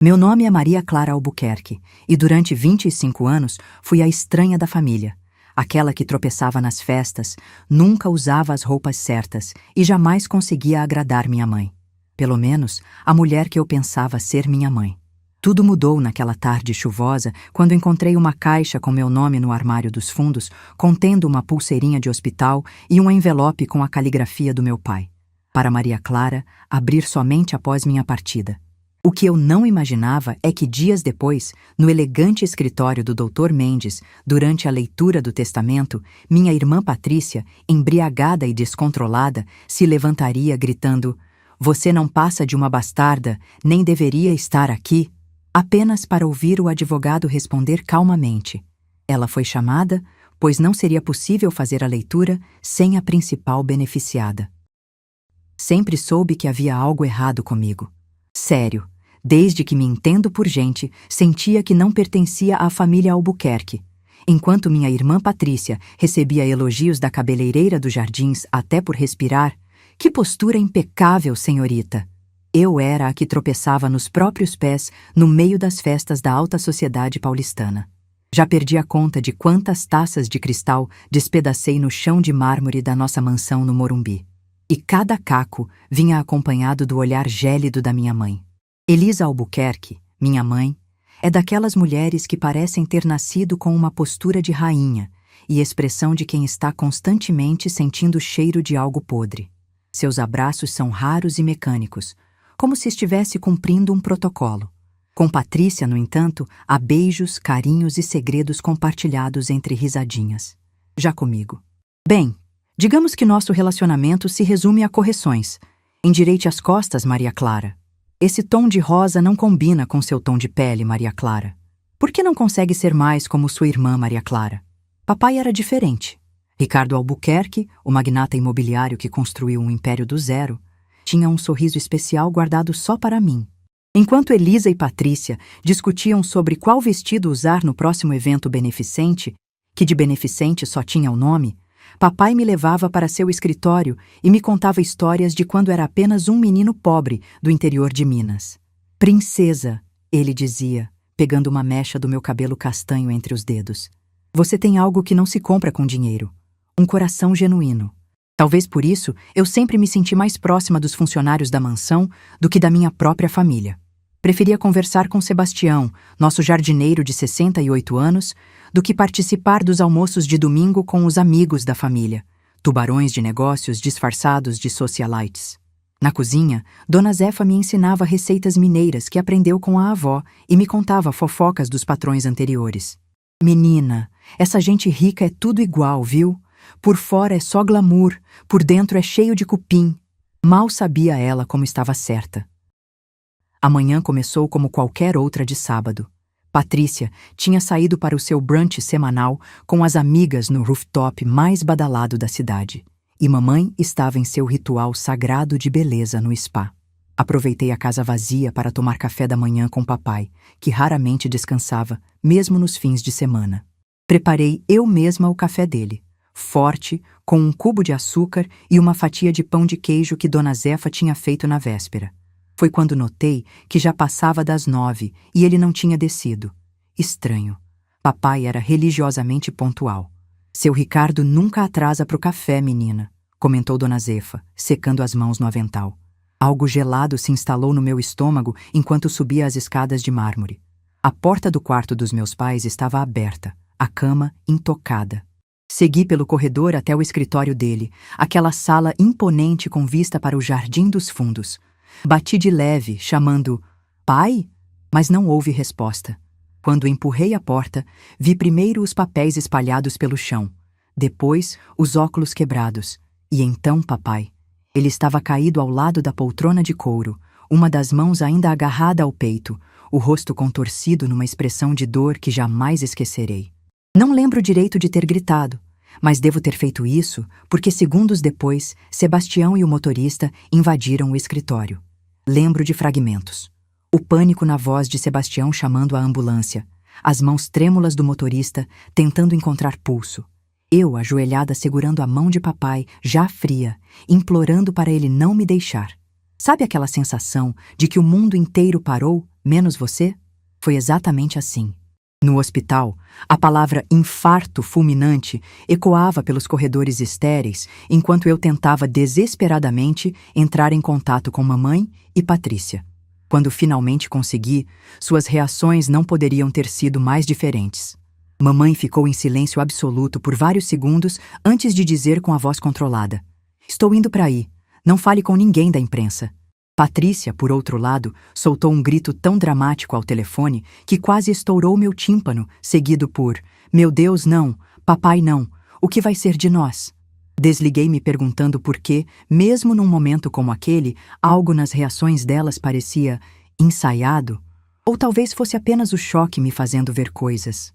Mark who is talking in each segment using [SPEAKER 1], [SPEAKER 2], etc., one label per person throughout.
[SPEAKER 1] Meu nome é Maria Clara Albuquerque e durante 25 anos fui a estranha da família, aquela que tropeçava nas festas, nunca usava as roupas certas e jamais conseguia agradar minha mãe. Pelo menos, a mulher que eu pensava ser minha mãe. Tudo mudou naquela tarde chuvosa quando encontrei uma caixa com meu nome no armário dos fundos, contendo uma pulseirinha de hospital e um envelope com a caligrafia do meu pai. Para Maria Clara, abrir somente após minha partida. O que eu não imaginava é que dias depois, no elegante escritório do Dr. Mendes, durante a leitura do testamento, minha irmã Patrícia, embriagada e descontrolada, se levantaria gritando: "Você não passa de uma bastarda, nem deveria estar aqui", apenas para ouvir o advogado responder calmamente. Ela foi chamada, pois não seria possível fazer a leitura sem a principal beneficiada. Sempre soube que havia algo errado comigo. Sério, desde que me entendo por gente, sentia que não pertencia à família Albuquerque. Enquanto minha irmã Patrícia recebia elogios da cabeleireira dos Jardins até por respirar, "Que postura impecável, senhorita!", eu era a que tropeçava nos próprios pés no meio das festas da alta sociedade paulistana. Já perdi a conta de quantas taças de cristal despedacei no chão de mármore da nossa mansão no Morumbi. E cada caco vinha acompanhado do olhar gélido da minha mãe. Elisa Albuquerque, minha mãe, é daquelas mulheres que parecem ter nascido com uma postura de rainha e expressão de quem está constantemente sentindo o cheiro de algo podre. Seus abraços são raros e mecânicos, como se estivesse cumprindo um protocolo. Com Patrícia, no entanto, há beijos, carinhos e segredos compartilhados entre risadinhas. Já comigo. Bem, digamos que nosso relacionamento se resume a correções. Endireite as costas, Maria Clara. Esse tom de rosa não combina com seu tom de pele, Maria Clara. Por que não consegue ser mais como sua irmã, Maria Clara? Papai era diferente. Ricardo Albuquerque, o magnata imobiliário que construiu um império do zero, tinha um sorriso especial guardado só para mim. Enquanto Elisa e Patrícia discutiam sobre qual vestido usar no próximo evento beneficente, que de beneficente só tinha o nome, papai me levava para seu escritório e me contava histórias de quando era apenas um menino pobre do interior de Minas. "Princesa", ele dizia, pegando uma mecha do meu cabelo castanho entre os dedos. "Você tem algo que não se compra com dinheiro. Um coração genuíno." Talvez por isso eu sempre me senti mais próxima dos funcionários da mansão do que da minha própria família. Preferia conversar com Sebastião, nosso jardineiro de 68 anos, do que participar dos almoços de domingo com os amigos da família, tubarões de negócios disfarçados de socialites. Na cozinha, Dona Zefa me ensinava receitas mineiras que aprendeu com a avó e me contava fofocas dos patrões anteriores. "Menina, essa gente rica é tudo igual, viu? Por fora é só glamour, por dentro é cheio de cupim." Mal sabia ela como estava certa. A manhã começou como qualquer outra de sábado. Patrícia tinha saído para o seu brunch semanal com as amigas no rooftop mais badalado da cidade. E mamãe estava em seu ritual sagrado de beleza no spa. Aproveitei a casa vazia para tomar café da manhã com papai, que raramente descansava, mesmo nos fins de semana. Preparei eu mesma o café dele, forte, com um cubo de açúcar e uma fatia de pão de queijo que Dona Zefa tinha feito na véspera. Foi quando notei que já passava das 9 e ele não tinha descido. Estranho. Papai era religiosamente pontual. "Seu Ricardo nunca atrasa pro café, menina", comentou Dona Zefa, secando as mãos no avental. Algo gelado se instalou no meu estômago enquanto subia as escadas de mármore. A porta do quarto dos meus pais estava aberta, a cama intocada. Segui pelo corredor até o escritório dele, aquela sala imponente com vista para o jardim dos fundos. Bati de leve, chamando "Pai?", mas não houve resposta. Quando empurrei a porta, vi primeiro os papéis espalhados pelo chão, depois os óculos quebrados, e então papai. Ele estava caído ao lado da poltrona de couro, uma das mãos ainda agarrada ao peito, o rosto contorcido numa expressão de dor que jamais esquecerei. Não lembro direito de ter gritado, mas devo ter feito isso porque segundos depois, Sebastião e o motorista invadiram o escritório. Lembro de fragmentos. O pânico na voz de Sebastião chamando a ambulância, as mãos trêmulas do motorista tentando encontrar pulso. Eu, ajoelhada segurando a mão de papai, já fria, implorando para ele não me deixar. Sabe aquela sensação de que o mundo inteiro parou, menos você? Foi exatamente assim. No hospital, a palavra infarto fulminante ecoava pelos corredores estéreis enquanto eu tentava desesperadamente entrar em contato com mamãe e Patrícia. Quando finalmente consegui, suas reações não poderiam ter sido mais diferentes. Mamãe ficou em silêncio absoluto por vários segundos antes de dizer com a voz controlada: "Estou indo para aí. Não fale com ninguém da imprensa." Patrícia, por outro lado, soltou um grito tão dramático ao telefone que quase estourou meu tímpano, seguido por: "Meu Deus, não! Papai, não! O que vai ser de nós?" Desliguei me perguntando por que, mesmo num momento como aquele, algo nas reações delas parecia ensaiado, ou talvez fosse apenas o choque me fazendo ver coisas.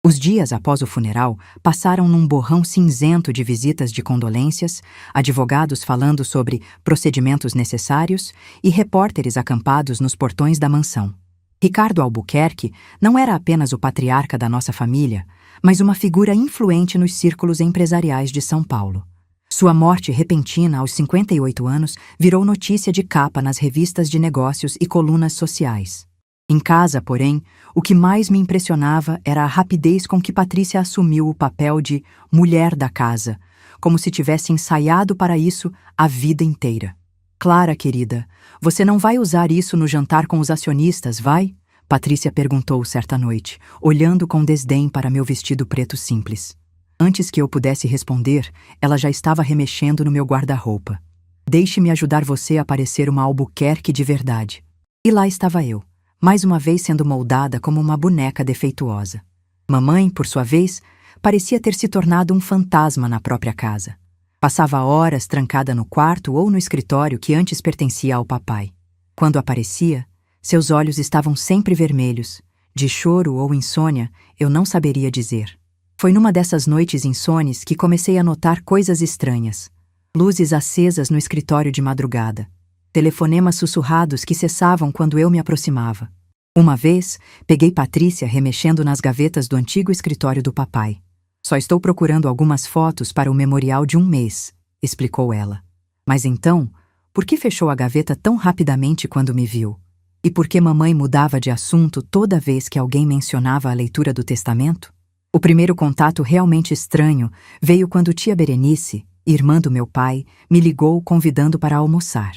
[SPEAKER 1] Os dias após o funeral passaram num borrão cinzento de visitas de condolências, advogados falando sobre procedimentos necessários e repórteres acampados nos portões da mansão. Ricardo Albuquerque não era apenas o patriarca da nossa família, mas uma figura influente nos círculos empresariais de São Paulo. Sua morte repentina aos 58 anos virou notícia de capa nas revistas de negócios e colunas sociais. Em casa, porém, o que mais me impressionava era a rapidez com que Patrícia assumiu o papel de mulher da casa, como se tivesse ensaiado para isso a vida inteira. "Clara, querida, você não vai usar isso no jantar com os acionistas, vai?" Patrícia perguntou certa noite, olhando com desdém para meu vestido preto simples. Antes que eu pudesse responder, ela já estava remexendo no meu guarda-roupa. "Deixe-me ajudar você a parecer uma Albuquerque de verdade." E lá estava eu, mais uma vez sendo moldada como uma boneca defeituosa. Mamãe, por sua vez, parecia ter se tornado um fantasma na própria casa. Passava horas trancada no quarto ou no escritório que antes pertencia ao papai. Quando aparecia, seus olhos estavam sempre vermelhos. De choro ou insônia, eu não saberia dizer. Foi numa dessas noites insones que comecei a notar coisas estranhas. Luzes acesas no escritório de madrugada. Telefonemas sussurrados que cessavam quando eu me aproximava. Uma vez, peguei Patrícia remexendo nas gavetas do antigo escritório do papai. "Só estou procurando algumas fotos para o memorial de um mês", explicou ela. Mas então, por que fechou a gaveta tão rapidamente quando me viu? E por que mamãe mudava de assunto toda vez que alguém mencionava a leitura do testamento? O primeiro contato realmente estranho veio quando tia Berenice, irmã do meu pai, me ligou convidando para almoçar.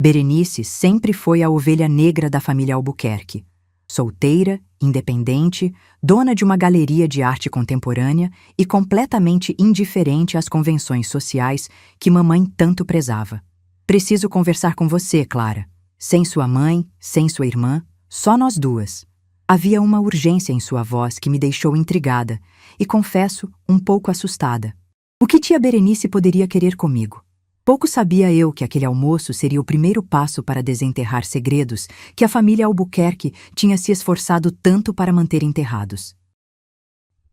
[SPEAKER 1] Berenice sempre foi a ovelha negra da família Albuquerque. Solteira, independente, dona de uma galeria de arte contemporânea e completamente indiferente às convenções sociais que mamãe tanto prezava. "Preciso conversar com você, Clara. Sem sua mãe, sem sua irmã, só nós duas." Havia uma urgência em sua voz que me deixou intrigada e, confesso, um pouco assustada. O que tia Berenice poderia querer comigo? Pouco sabia eu que aquele almoço seria o primeiro passo para desenterrar segredos que a família Albuquerque tinha se esforçado tanto para manter enterrados.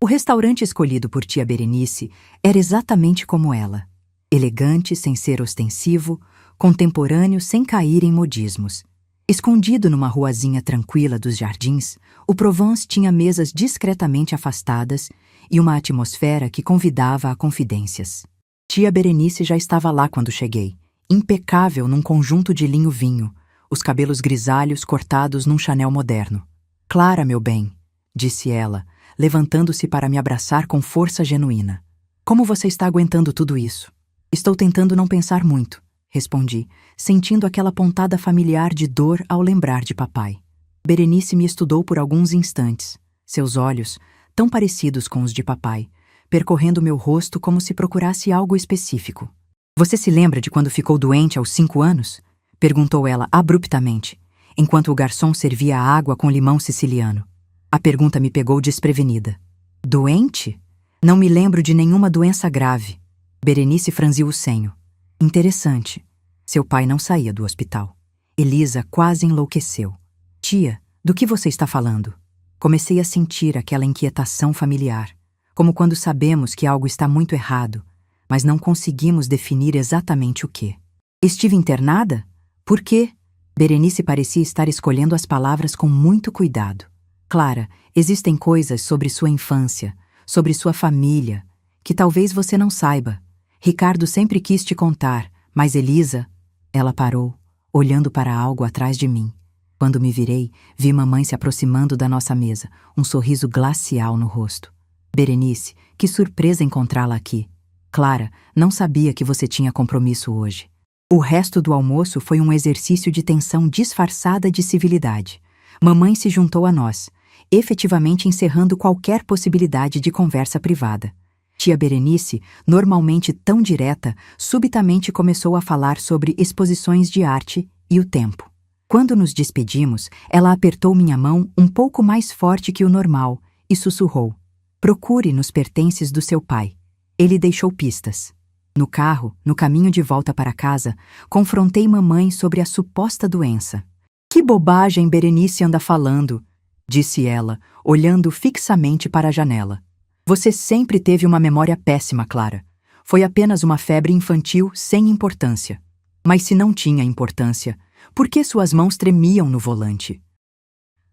[SPEAKER 1] O restaurante escolhido por tia Berenice era exatamente como ela. Elegante sem ser ostensivo, contemporâneo sem cair em modismos. Escondido numa ruazinha tranquila dos jardins, o Provence tinha mesas discretamente afastadas e uma atmosfera que convidava a confidências. Tia Berenice já estava lá quando cheguei, impecável num conjunto de linho vinho, os cabelos grisalhos cortados num chanel moderno. "Clara, meu bem", disse ela, levantando-se para me abraçar com força genuína. "Como você está aguentando tudo isso?" "Estou tentando não pensar muito", respondi, sentindo aquela pontada familiar de dor ao lembrar de papai. Berenice me estudou por alguns instantes, seus olhos, tão parecidos com os de papai, percorrendo meu rosto como se procurasse algo específico. "Você se lembra de quando ficou doente aos 5 anos?" perguntou ela abruptamente, enquanto o garçom servia a água com limão siciliano. A pergunta me pegou desprevenida. "Doente? Não me lembro de nenhuma doença grave." Berenice franziu o senho. "Interessante. Seu pai não saía do hospital." Elisa quase enlouqueceu. "Tia, do que você está falando?" Comecei a sentir aquela inquietação familiar, como quando sabemos que algo está muito errado, mas não conseguimos definir exatamente o que. "Estive internada? Por quê?" Berenice parecia estar escolhendo as palavras com muito cuidado. "Clara, existem coisas sobre sua infância, sobre sua família, que talvez você não saiba. Ricardo sempre quis te contar, mas Elisa..." Ela parou, olhando para algo atrás de mim. Quando me virei, vi mamãe se aproximando da nossa mesa, um sorriso glacial no rosto. Berenice, que surpresa encontrá-la aqui. Clara, não sabia que você tinha compromisso hoje. O resto do almoço foi um exercício de tensão disfarçada de civilidade. Mamãe se juntou a nós, efetivamente encerrando qualquer possibilidade de conversa privada. Tia Berenice, normalmente tão direta, subitamente começou a falar sobre exposições de arte e o tempo. Quando nos despedimos, ela apertou minha mão um pouco mais forte que o normal e sussurrou: "Procure nos pertences do seu pai. Ele deixou pistas." No carro, no caminho de volta para casa, confrontei mamãe sobre a suposta doença. "Que bobagem Berenice anda falando", disse ela, olhando fixamente para a janela. "Você sempre teve uma memória péssima, Clara. Foi apenas uma febre infantil sem importância." Mas se não tinha importância, por que suas mãos tremiam no volante?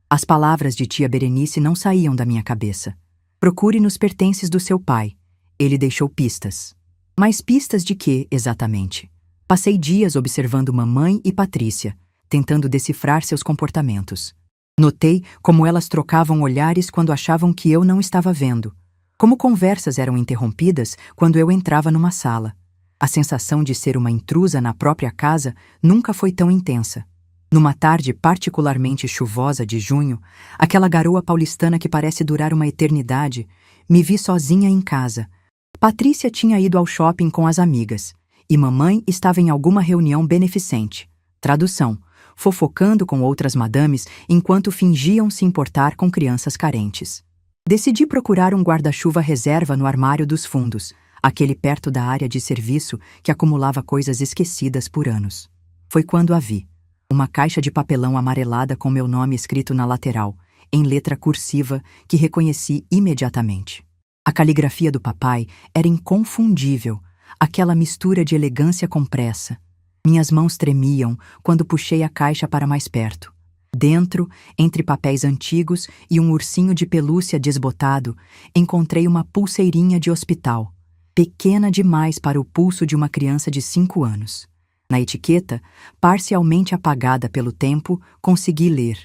[SPEAKER 1] As palavras de tia Berenice não saíam da minha cabeça. "Procure nos pertences do seu pai. Ele deixou pistas." Mas pistas de quê, exatamente? Passei dias observando mamãe e Patrícia, tentando decifrar seus comportamentos. Notei como elas trocavam olhares quando achavam que eu não estava vendo, como conversas eram interrompidas quando eu entrava numa sala. A sensação de ser uma intrusa na própria casa nunca foi tão intensa. Numa tarde particularmente chuvosa de junho, aquela garoa paulistana que parece durar uma eternidade, me vi sozinha em casa. Patrícia tinha ido ao shopping com as amigas, e mamãe estava em alguma reunião beneficente. Tradução: fofocando com outras madames enquanto fingiam se importar com crianças carentes. Decidi procurar um guarda-chuva reserva no armário dos fundos, aquele perto da área de serviço que acumulava coisas esquecidas por anos. Foi quando a vi. Uma caixa de papelão amarelada com meu nome escrito na lateral, em letra cursiva que reconheci imediatamente. A caligrafia do papai era inconfundível, aquela mistura de elegância com pressa. Minhas mãos tremiam quando puxei a caixa para mais perto. Dentro, entre papéis antigos e um ursinho de pelúcia desbotado, encontrei uma pulseirinha de hospital, pequena demais para o pulso de uma criança de 5 anos. Na etiqueta, parcialmente apagada pelo tempo, consegui ler: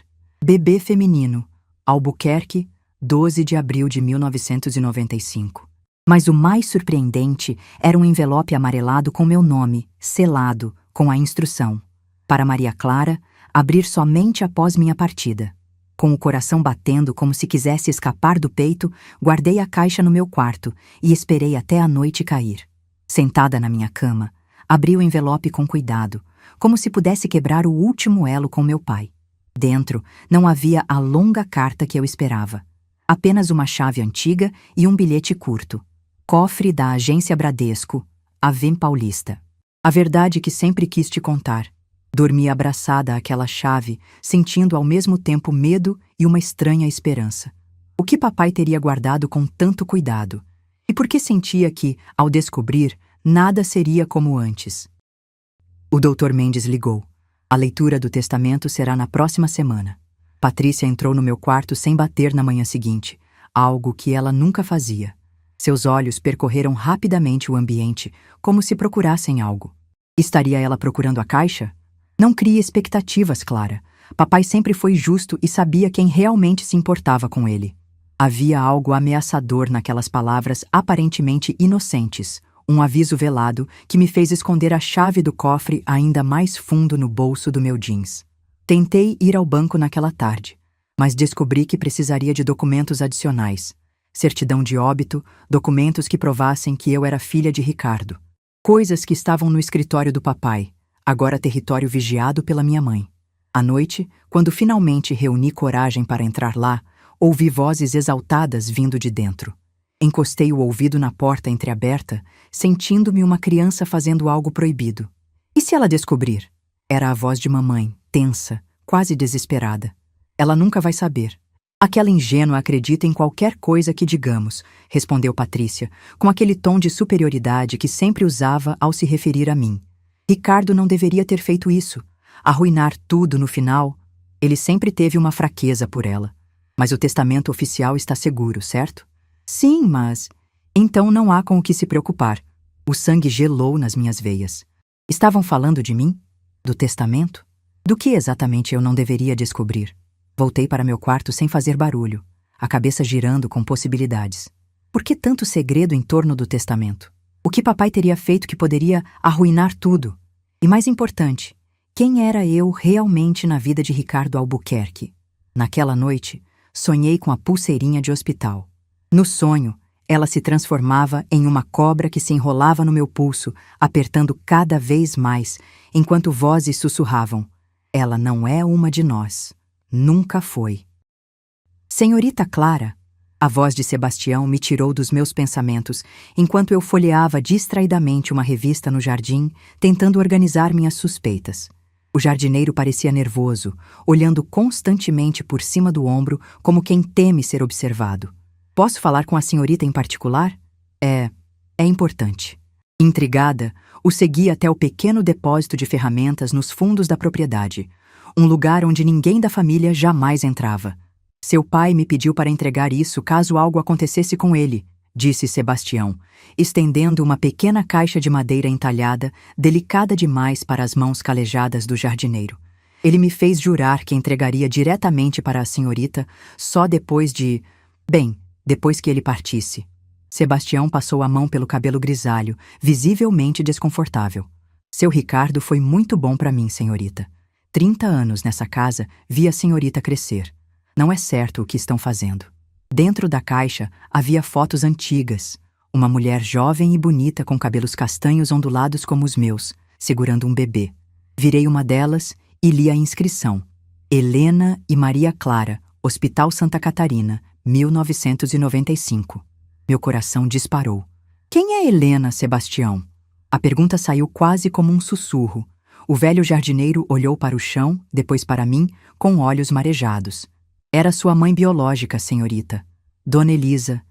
[SPEAKER 1] "Bebê feminino, Albuquerque, 12 de abril de 1995. Mas o mais surpreendente era um envelope amarelado com meu nome, selado, com a instrução: "Para Maria Clara, abrir somente após minha partida." Com o coração batendo como se quisesse escapar do peito, guardei a caixa no meu quarto e esperei até a noite cair. Sentada na minha cama, abri o envelope com cuidado, como se pudesse quebrar o último elo com meu pai. Dentro não havia a longa carta que eu esperava. Apenas uma chave antiga e um bilhete curto. "Cofre da Agência Bradesco, Avém Paulista." A verdade que sempre quis te contar. Dormi abraçada àquela chave, sentindo ao mesmo tempo medo e uma estranha esperança. O que papai teria guardado com tanto cuidado? E por que sentia que, ao descobrir, nada seria como antes? O Dr. Mendes ligou. "A leitura do testamento será na próxima semana." Patrícia entrou no meu quarto sem bater na manhã seguinte, algo que ela nunca fazia. Seus olhos percorreram rapidamente o ambiente, como se procurassem algo. Estaria ela procurando a caixa? Não crie expectativas, Clara. Papai sempre foi justo e sabia quem realmente se importava com ele. Havia algo ameaçador naquelas palavras aparentemente inocentes, um aviso velado que me fez esconder a chave do cofre ainda mais fundo no bolso do meu jeans. Tentei ir ao banco naquela tarde, mas descobri que precisaria de documentos adicionais. Certidão de óbito, documentos que provassem que eu era filha de Ricardo. Coisas que estavam no escritório do papai, agora território vigiado pela minha mãe. À noite, quando finalmente reuni coragem para entrar lá, ouvi vozes exaltadas vindo de dentro. Encostei o ouvido na porta entreaberta, sentindo-me uma criança fazendo algo proibido. E se ela descobrir? Era a voz de mamãe, tensa, quase desesperada. "Ela nunca vai saber." "Aquela ingênua acredita em qualquer coisa que digamos", respondeu Patrícia, com aquele tom de superioridade que sempre usava ao se referir a mim. "Ricardo não deveria ter feito isso. Arruinar tudo no final. Ele sempre teve uma fraqueza por ela. Mas o testamento oficial está seguro, certo?" "Sim, mas..." "Então não há com o que se preocupar." O sangue gelou nas minhas veias. Estavam falando de mim? Do testamento? Do que exatamente eu não deveria descobrir? Voltei para meu quarto sem fazer barulho, a cabeça girando com possibilidades. Por que tanto segredo em torno do testamento? O que papai teria feito que poderia arruinar tudo? E mais importante, quem era eu realmente na vida de Ricardo Albuquerque? Naquela noite, sonhei com a pulseirinha de hospital. No sonho, ela se transformava em uma cobra que se enrolava no meu pulso, apertando cada vez mais, enquanto vozes sussurravam: "Ela não é uma de nós. Nunca foi." Senhorita Clara, a voz de Sebastião me tirou dos meus pensamentos, enquanto eu folheava distraidamente uma revista no jardim, tentando organizar minhas suspeitas. O jardineiro parecia nervoso, olhando constantemente por cima do ombro, como quem teme ser observado. "Posso falar com a senhorita em particular?" É importante." Intrigada, o segui até o pequeno depósito de ferramentas nos fundos da propriedade, um lugar onde ninguém da família jamais entrava. "Seu pai me pediu para entregar isso caso algo acontecesse com ele", disse Sebastião, estendendo uma pequena caixa de madeira entalhada, delicada demais para as mãos calejadas do jardineiro. Ele me fez jurar que entregaria diretamente para a senhorita só depois que ele partisse. Sebastião passou a mão pelo cabelo grisalho, visivelmente desconfortável. "Seu Ricardo foi muito bom para mim, senhorita. 30 anos nessa casa, vi a senhorita crescer. Não é certo o que estão fazendo." Dentro da caixa havia fotos antigas. Uma mulher jovem e bonita com cabelos castanhos ondulados como os meus, segurando um bebê. Virei uma delas e li a inscrição: "Helena e Maria Clara, Hospital Santa Catarina, 1995. Meu coração disparou. "Quem é Helena, Sebastião?" A pergunta saiu quase como um sussurro. O velho jardineiro olhou para o chão, depois para mim, com olhos marejados. "Era sua mãe biológica, senhorita. Dona Elisa."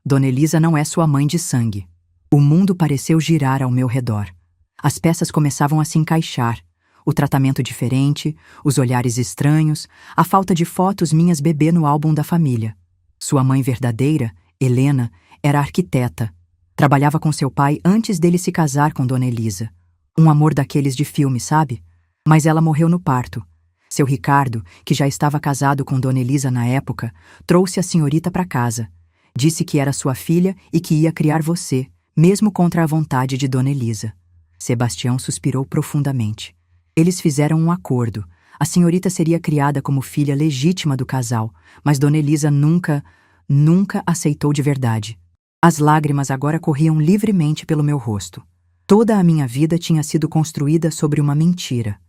[SPEAKER 1] Dona Elisa não é sua mãe de sangue." O mundo pareceu girar ao meu redor. As peças começavam a se encaixar. O tratamento diferente, os olhares estranhos, a falta de fotos minhas bebê no álbum da família. Sua mãe verdadeira, Helena, era arquiteta. Trabalhava com seu pai antes dele se casar com Dona Elisa. Um amor daqueles de filme, sabe? Mas ela morreu no parto. Seu Ricardo, que já estava casado com Dona Elisa na época, trouxe a senhorita para casa. Disse que era sua filha e que ia criar você, mesmo contra a vontade de Dona Elisa. Sebastião suspirou profundamente. Eles fizeram um acordo. A senhorita seria criada como filha legítima do casal, mas Dona Elisa nunca aceitou de verdade. As lágrimas agora corriam livremente pelo meu rosto. Toda a minha vida tinha sido construída sobre uma mentira.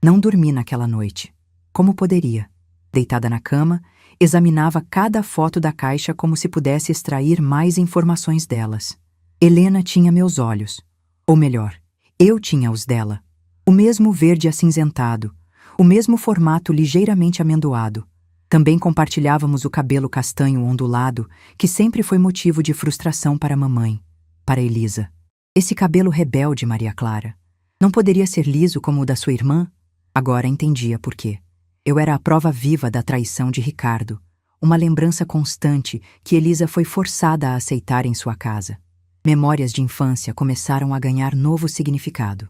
[SPEAKER 1] Não dormi naquela noite. Como poderia? Deitada na cama, examinava cada foto da caixa como se pudesse extrair mais informações delas. Helena tinha meus olhos. Ou melhor, eu tinha os dela. O mesmo verde acinzentado, o mesmo formato ligeiramente amendoado. Também compartilhávamos o cabelo castanho ondulado, que sempre foi motivo de frustração para a mamãe, para Elisa. Esse cabelo rebelde, Maria Clara. Não poderia ser liso como o da sua irmã? Agora entendia por quê. Eu era a prova viva da traição de Ricardo, uma lembrança constante que Elisa foi forçada a aceitar em sua casa. Memórias de infância começaram a ganhar novo significado.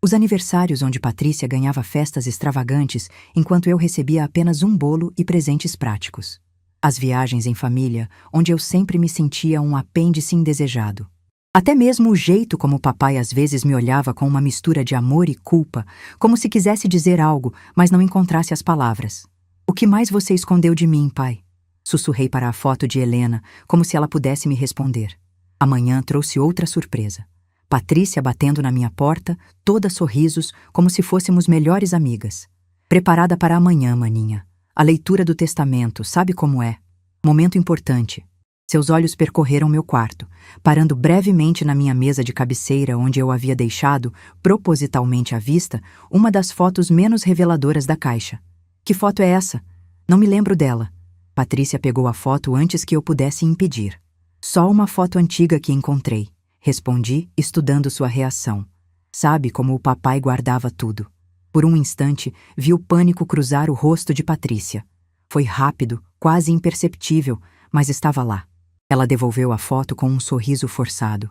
[SPEAKER 1] Os aniversários onde Patrícia ganhava festas extravagantes enquanto eu recebia apenas um bolo e presentes práticos. As viagens em família, onde eu sempre me sentia um apêndice indesejado. Até mesmo o jeito como o papai às vezes me olhava com uma mistura de amor e culpa, como se quisesse dizer algo, mas não encontrasse as palavras. "O que mais você escondeu de mim, pai?" Sussurrei para a foto de Helena, como se ela pudesse me responder. Amanhã trouxe outra surpresa. Patrícia batendo na minha porta, toda sorrisos, como se fôssemos melhores amigas. "Preparada para amanhã, maninha. A leitura do testamento, sabe como é? Momento importante." Seus olhos percorreram meu quarto, parando brevemente na minha mesa de cabeceira onde eu havia deixado, propositalmente à vista, uma das fotos menos reveladoras da caixa. "Que foto é essa? Não me lembro dela." Patrícia pegou a foto antes que eu pudesse impedir. "Só uma foto antiga que encontrei", respondi, estudando sua reação. Sabe como o papai guardava tudo. Por um instante, vi o pânico cruzar o rosto de Patrícia. Foi rápido, quase imperceptível, mas estava lá. Ela devolveu a foto com um sorriso forçado.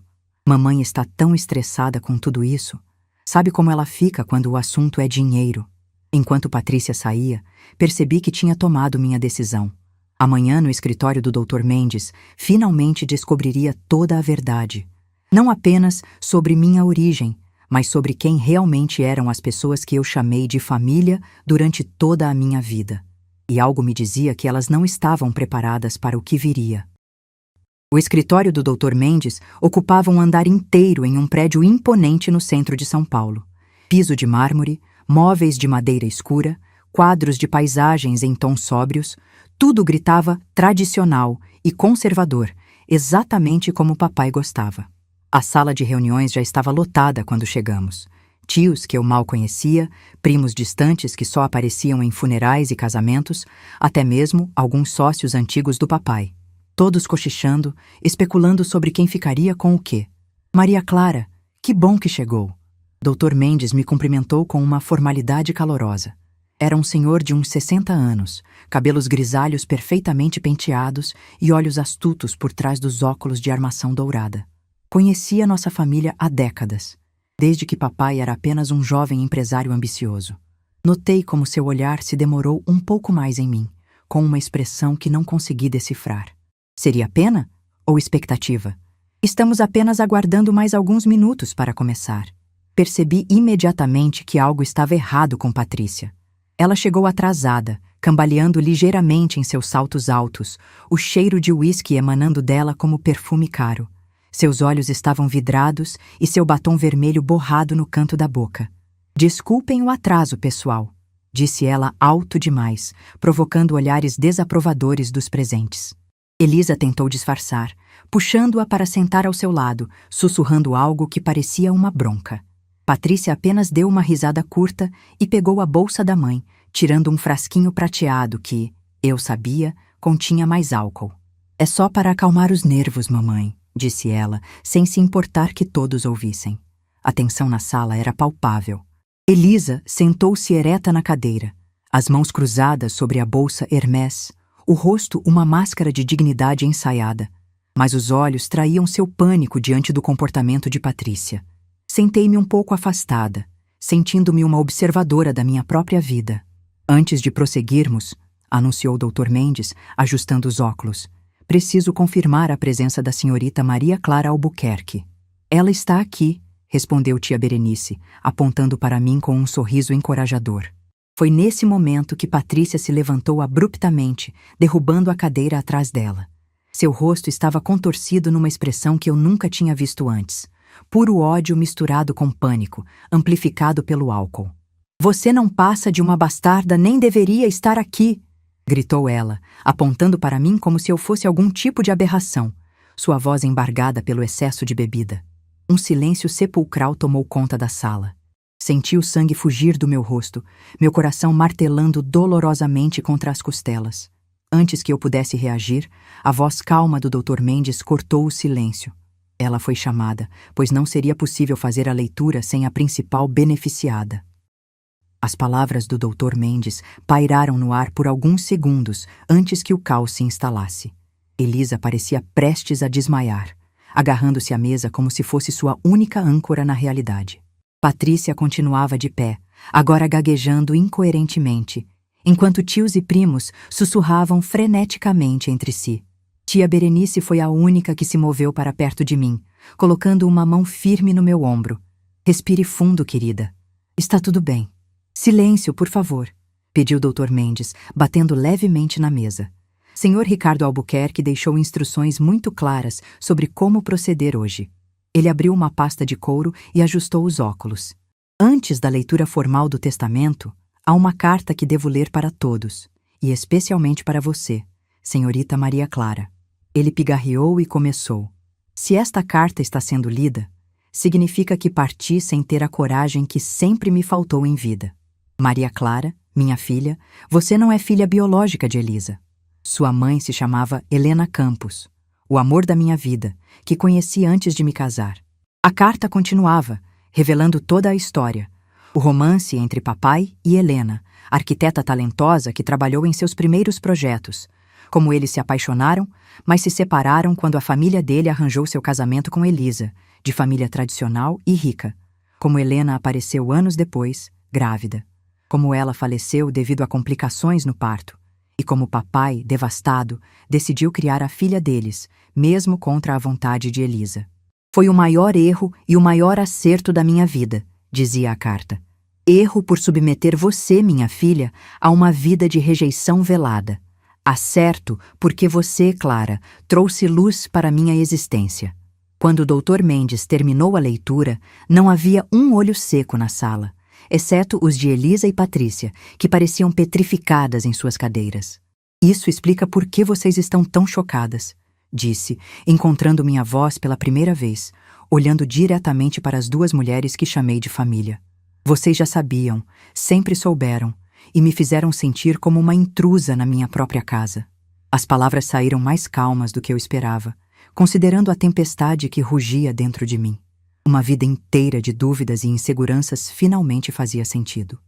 [SPEAKER 1] "Mamãe está tão estressada com tudo isso." Sabe como ela fica quando o assunto é dinheiro? Enquanto Patrícia saía, percebi que tinha tomado minha decisão. Amanhã, no escritório do Dr. Mendes, finalmente descobriria toda a verdade. Não apenas sobre minha origem, mas sobre quem realmente eram as pessoas que eu chamei de família durante toda a minha vida. E algo me dizia que elas não estavam preparadas para o que viria. O escritório do Dr. Mendes ocupava um andar inteiro em um prédio imponente no centro de São Paulo. Piso de mármore, móveis de madeira escura, quadros de paisagens em tons sóbrios, tudo gritava tradicional e conservador, exatamente como papai gostava. A sala de reuniões já estava lotada quando chegamos. Tios que eu mal conhecia, primos distantes que só apareciam em funerais e casamentos, até mesmo alguns sócios antigos do papai. Todos cochichando, especulando sobre quem ficaria com o quê. Maria Clara, que bom que chegou. Dr. Mendes me cumprimentou com uma formalidade calorosa. Era um senhor de uns 60 anos, cabelos grisalhos perfeitamente penteados e olhos astutos por trás dos óculos de armação dourada. Conhecia nossa família há décadas, desde que papai era apenas um jovem empresário ambicioso. Notei como seu olhar se demorou um pouco mais em mim, com uma expressão que não consegui decifrar. Seria pena ou expectativa? Estamos apenas aguardando mais alguns minutos para começar. Percebi imediatamente que algo estava errado com Patrícia. Ela chegou atrasada, cambaleando ligeiramente em seus saltos altos, o cheiro de uísque emanando dela como perfume caro. Seus olhos estavam vidrados e seu batom vermelho borrado no canto da boca. Desculpem o atraso, pessoal, disse ela alto demais, provocando olhares desaprovadores dos presentes. Elisa tentou disfarçar, puxando-a para sentar ao seu lado, sussurrando algo que parecia uma bronca. Patrícia apenas deu uma risada curta e pegou a bolsa da mãe, tirando um frasquinho prateado que, eu sabia, continha mais álcool. É só para acalmar os nervos, mamãe, disse ela, sem se importar que todos ouvissem. A tensão na sala era palpável. Elisa sentou-se ereta na cadeira, as mãos cruzadas sobre a bolsa Hermès, o rosto uma máscara de dignidade ensaiada, mas os olhos traíam seu pânico diante do comportamento de Patrícia. Sentei-me um pouco afastada, sentindo-me uma observadora da minha própria vida. Antes de prosseguirmos, anunciou Dr. Mendes, ajustando os óculos, preciso confirmar a presença da senhorita Maria Clara Albuquerque. Ela está aqui, respondeu tia Berenice, apontando para mim com um sorriso encorajador. Foi nesse momento que Patrícia se levantou abruptamente, derrubando a cadeira atrás dela. Seu rosto estava contorcido numa expressão que eu nunca tinha visto antes. Puro ódio misturado com pânico, amplificado pelo álcool. Você não passa de uma bastarda, nem deveria estar aqui, gritou ela, apontando para mim como se eu fosse algum tipo de aberração, sua voz embargada pelo excesso de bebida. Um silêncio sepulcral tomou conta da sala. Senti o sangue fugir do meu rosto, meu coração martelando dolorosamente contra as costelas. Antes que eu pudesse reagir, a voz calma do Dr. Mendes cortou o silêncio. Ela foi chamada, pois não seria possível fazer a leitura sem a principal beneficiada. As palavras do Dr. Mendes pairaram no ar por alguns segundos antes que o caos se instalasse. Elisa parecia prestes a desmaiar, agarrando-se à mesa como se fosse sua única âncora na realidade. Patrícia continuava de pé, agora gaguejando incoerentemente, enquanto tios e primos sussurravam freneticamente entre si. Tia Berenice foi a única que se moveu para perto de mim, colocando uma mão firme no meu ombro. Respire fundo, querida. Está tudo bem. Silêncio, por favor, pediu Dr. Mendes, batendo levemente na mesa. Senhor Ricardo Albuquerque deixou instruções muito claras sobre como proceder hoje. Ele abriu uma pasta de couro e ajustou os óculos. Antes da leitura formal do testamento, há uma carta que devo ler para todos, e especialmente para você, senhorita Maria Clara. Ele pigarreou e começou. Se esta carta está sendo lida, significa que parti sem ter a coragem que sempre me faltou em vida. Maria Clara, minha filha, você não é filha biológica de Elisa. Sua mãe se chamava Helena Campos, o amor da minha vida, que conheci antes de me casar. A carta continuava, revelando toda a história. O romance entre papai e Helena, arquiteta talentosa que trabalhou em seus primeiros projetos. Como eles se apaixonaram, mas se separaram quando a família dele arranjou seu casamento com Elisa, de família tradicional e rica. Como Helena apareceu anos depois, grávida. Como ela faleceu devido a complicações no parto. E como papai, devastado, decidiu criar a filha deles, mesmo contra a vontade de Elisa. Foi o maior erro e o maior acerto da minha vida, dizia a carta. Erro por submeter você, minha filha, a uma vida de rejeição velada. Acerto porque você, Clara, trouxe luz para minha existência. Quando o Dr. Mendes terminou a leitura, não havia um olho seco na sala, exceto os de Elisa e Patrícia, que pareciam petrificadas em suas cadeiras. Isso explica por que vocês estão tão chocadas, disse, encontrando minha voz pela primeira vez, olhando diretamente para as duas mulheres que chamei de família. Vocês já sabiam, sempre souberam, e me fizeram sentir como uma intrusa na minha própria casa. As palavras saíram mais calmas do que eu esperava, considerando a tempestade que rugia dentro de mim. Uma vida inteira de dúvidas e inseguranças finalmente fazia sentido.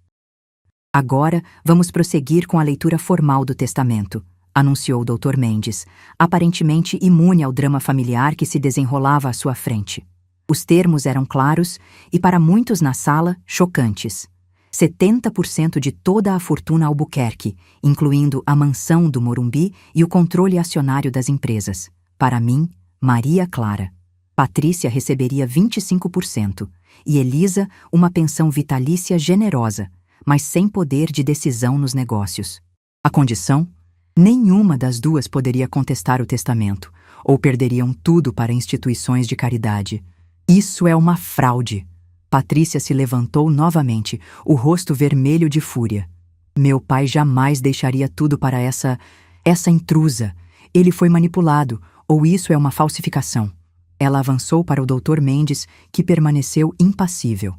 [SPEAKER 1] Agora vamos prosseguir com a leitura formal do testamento, anunciou o Dr. Mendes, aparentemente imune ao drama familiar que se desenrolava à sua frente. Os termos eram claros e, para muitos na sala, chocantes. 70% de toda a fortuna Albuquerque, incluindo a mansão do Morumbi e o controle acionário das empresas. Para mim, Maria Clara. Patrícia receberia 25% e Elisa uma pensão vitalícia generosa, mas sem poder de decisão nos negócios. A condição? Nenhuma das duas poderia contestar o testamento, ou perderiam tudo para instituições de caridade. Isso é uma fraude. Patrícia se levantou novamente, o rosto vermelho de fúria. Meu pai jamais deixaria tudo para essa intrusa. Ele foi manipulado, ou isso é uma falsificação. Ela avançou para o Dr. Mendes, que permaneceu impassível.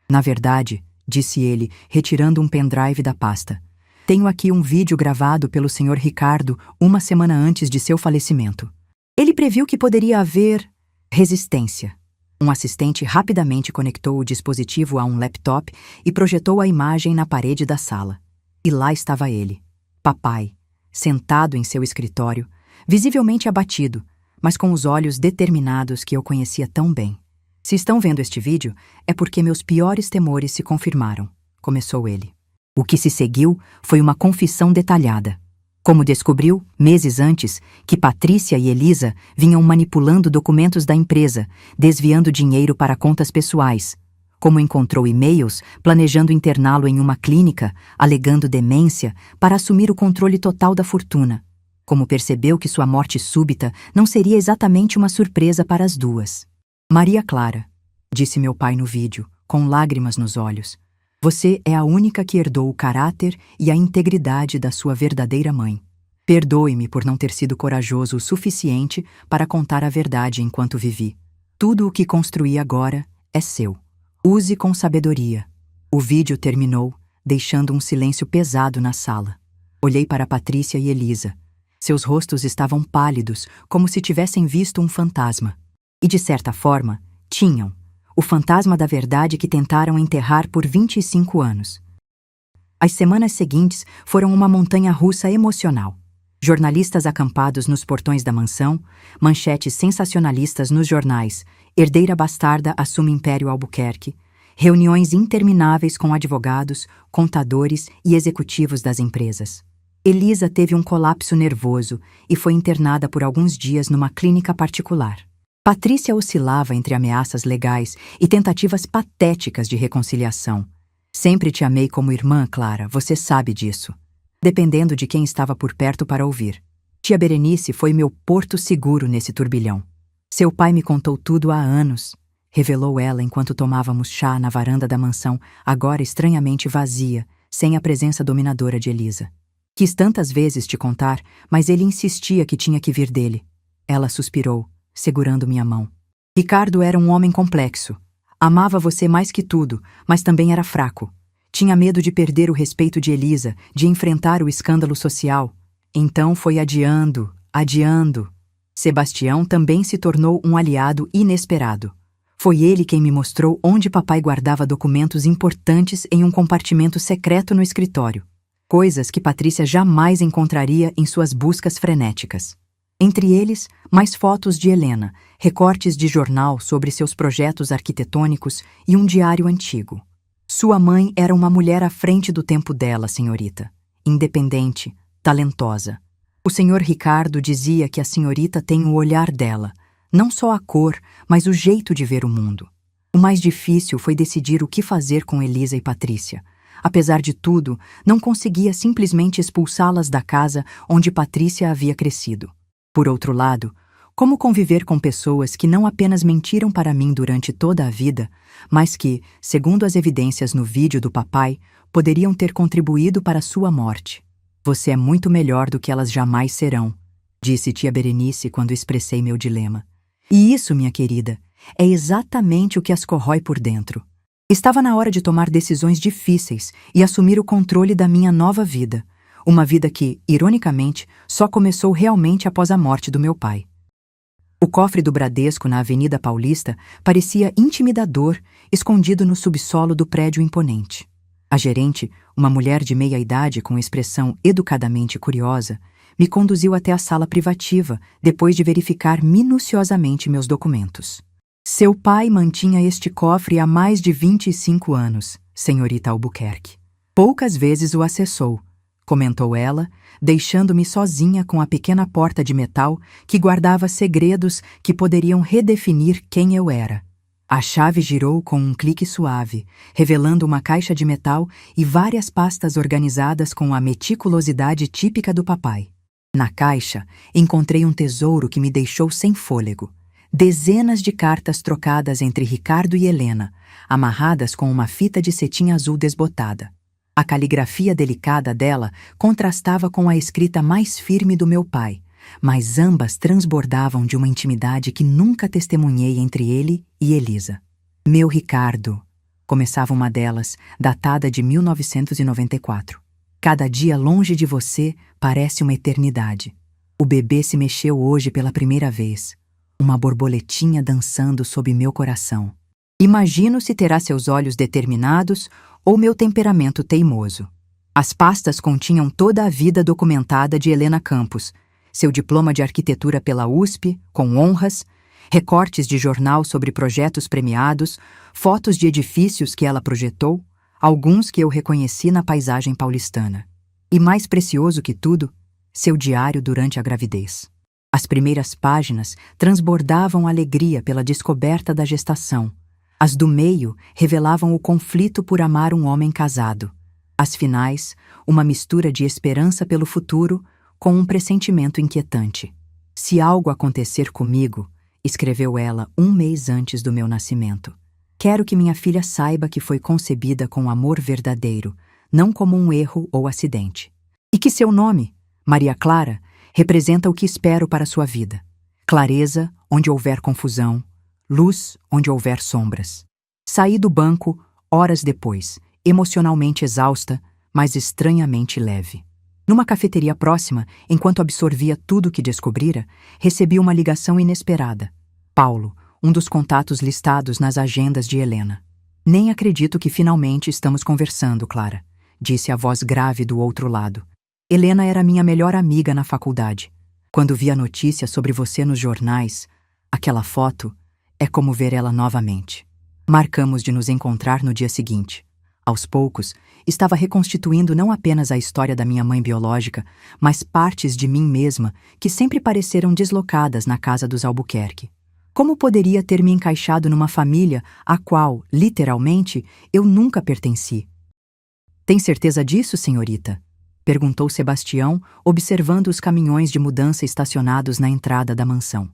[SPEAKER 1] Na verdade, disse ele, retirando um pendrive da pasta. Tenho aqui um vídeo gravado pelo Sr. Ricardo uma semana antes de seu falecimento. Ele previu que poderia haver resistência. Um assistente rapidamente conectou o dispositivo a um laptop e projetou a imagem na parede da sala. E lá estava ele, papai, sentado em seu escritório, visivelmente abatido, mas com os olhos determinados que eu conhecia tão bem. Se estão vendo este vídeo, é porque meus piores temores se confirmaram, começou ele. O que se seguiu foi uma confissão detalhada. Como descobriu, meses antes, que Patrícia e Elisa vinham manipulando documentos da empresa, desviando dinheiro para contas pessoais. Como encontrou e-mails planejando interná-lo em uma clínica, alegando demência, para assumir o controle total da fortuna. Como percebeu que sua morte súbita não seria exatamente uma surpresa para as duas. Maria Clara, disse meu pai no vídeo, com lágrimas nos olhos. Você é a única que herdou o caráter e a integridade da sua verdadeira mãe. Perdoe-me por não ter sido corajoso o suficiente para contar a verdade enquanto vivi. Tudo o que construí agora é seu. Use com sabedoria. O vídeo terminou, deixando um silêncio pesado na sala. Olhei para Patrícia e Elisa. Seus rostos estavam pálidos, como se tivessem visto um fantasma. E, de certa forma, tinham. O fantasma da verdade que tentaram enterrar por 25 anos. As semanas seguintes foram uma montanha-russa emocional. Jornalistas acampados nos portões da mansão, manchetes sensacionalistas nos jornais, herdeira bastarda assume Império Albuquerque, reuniões intermináveis com advogados, contadores e executivos das empresas. Elisa teve um colapso nervoso e foi internada por alguns dias numa clínica particular. Patrícia oscilava entre ameaças legais e tentativas patéticas de reconciliação. Sempre te amei como irmã, Clara, você sabe disso. Dependendo de quem estava por perto para ouvir. Tia Berenice foi meu porto seguro nesse turbilhão. Seu pai me contou tudo há anos, revelou ela enquanto tomávamos chá na varanda da mansão, agora estranhamente vazia, sem a presença dominadora de Elisa. Quis tantas vezes te contar, mas ele insistia que tinha que vir dele. Ela suspirou, segurando minha mão. Ricardo era um homem complexo. Amava você mais que tudo, mas também era fraco. Tinha medo de perder o respeito de Elisa, de enfrentar o escândalo social. Então foi adiando. Sebastião também se tornou um aliado inesperado. Foi ele quem me mostrou onde papai guardava documentos importantes em um compartimento secreto no escritório. Coisas que Patrícia jamais encontraria em suas buscas frenéticas. Entre eles, mais fotos de Helena, recortes de jornal sobre seus projetos arquitetônicos e um diário antigo. Sua mãe era uma mulher à frente do tempo dela, senhorita. Independente, talentosa. O senhor Ricardo dizia que a senhorita tem o olhar dela, não só a cor, mas o jeito de ver o mundo. O mais difícil foi decidir o que fazer com Elisa e Patrícia. Apesar de tudo, não conseguia simplesmente expulsá-las da casa onde Patrícia havia crescido. Por outro lado, como conviver com pessoas que não apenas mentiram para mim durante toda a vida, mas que, segundo as evidências no vídeo do papai, poderiam ter contribuído para sua morte? Você é muito melhor do que elas jamais serão, disse tia Berenice quando expressei meu dilema. E isso, minha querida, é exatamente o que as corrói por dentro. Estava na hora de tomar decisões difíceis e assumir o controle da minha nova vida. Uma vida que, ironicamente, só começou realmente após a morte do meu pai. O cofre do Bradesco na Avenida Paulista parecia intimidador, escondido no subsolo do prédio imponente. A gerente, uma mulher de meia-idade com expressão educadamente curiosa, me conduziu até a sala privativa, depois de verificar minuciosamente meus documentos. Seu pai mantinha este cofre há mais de 25 anos, senhorita Albuquerque. Poucas vezes o acessou, comentou ela, deixando-me sozinha com a pequena porta de metal que guardava segredos que poderiam redefinir quem eu era. A chave girou com um clique suave, revelando uma caixa de metal e várias pastas organizadas com a meticulosidade típica do papai. Na caixa, encontrei um tesouro que me deixou sem fôlego. Dezenas de cartas trocadas entre Ricardo e Helena, amarradas com uma fita de cetim azul desbotada. A caligrafia delicada dela contrastava com a escrita mais firme do meu pai, mas ambas transbordavam de uma intimidade que nunca testemunhei entre ele e Elisa. Meu Ricardo, começava uma delas, datada de 1994. Cada dia longe de você parece uma eternidade. O bebê se mexeu hoje pela primeira vez. Uma borboletinha dançando sob meu coração. Imagino se terá seus olhos determinados ou meu temperamento teimoso. As pastas continham toda a vida documentada de Helena Campos, seu diploma de arquitetura pela USP, com honras, recortes de jornal sobre projetos premiados, fotos de edifícios que ela projetou, alguns que eu reconheci na paisagem paulistana. E mais precioso que tudo, seu diário durante a gravidez. As primeiras páginas transbordavam alegria pela descoberta da gestação. As do meio revelavam o conflito por amar um homem casado. As finais, uma mistura de esperança pelo futuro com um pressentimento inquietante. Se algo acontecer comigo, escreveu ela 1 mês antes do meu nascimento, quero que minha filha saiba que foi concebida com amor verdadeiro, não como um erro ou acidente. E que seu nome, Maria Clara, representa o que espero para sua vida. Clareza onde houver confusão, luz onde houver sombras. Saí do banco horas depois, emocionalmente exausta, mas estranhamente leve. Numa cafeteria próxima, enquanto absorvia tudo o que descobrira, recebi uma ligação inesperada. Paulo, um dos contatos listados nas agendas de Helena. Nem acredito que finalmente estamos conversando, Clara, disse a voz grave do outro lado. Helena era minha melhor amiga na faculdade. Quando vi a notícia sobre você nos jornais, aquela foto, é como ver ela novamente. Marcamos de nos encontrar no dia seguinte. Aos poucos, estava reconstituindo não apenas a história da minha mãe biológica, mas partes de mim mesma que sempre pareceram deslocadas na casa dos Albuquerque. Como poderia ter me encaixado numa família à qual, literalmente, eu nunca pertenci? Tem certeza disso, senhorita? Perguntou Sebastião, observando os caminhões de mudança estacionados na entrada da mansão.